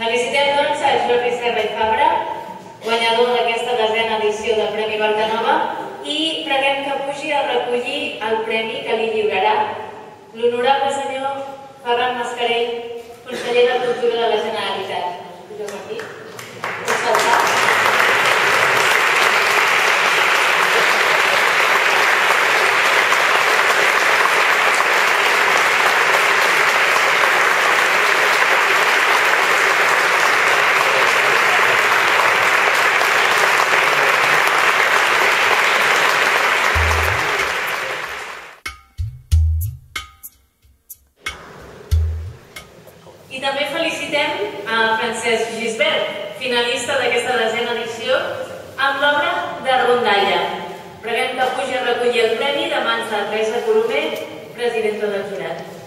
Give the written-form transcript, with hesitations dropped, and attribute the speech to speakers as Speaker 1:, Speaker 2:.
Speaker 1: Felicitem, doncs, a Jordi Serra i Fabra, guanyador d'aquesta 10a edició del Premi Barcanova, i preguem que pugi a recollir el premi que li lliurarà l'honorable senyor Ferran Mascarell, conseller de Cultura de la Generalitat. Puja per aquí. Puig saltar. I també felicitem a Francesc Gisbert, finalista d'aquesta 10a edició, amb l'obra de Rondalla. Preguem que pugi a recollir el premi de mans de Teresa Colomer, presidenta del jurat.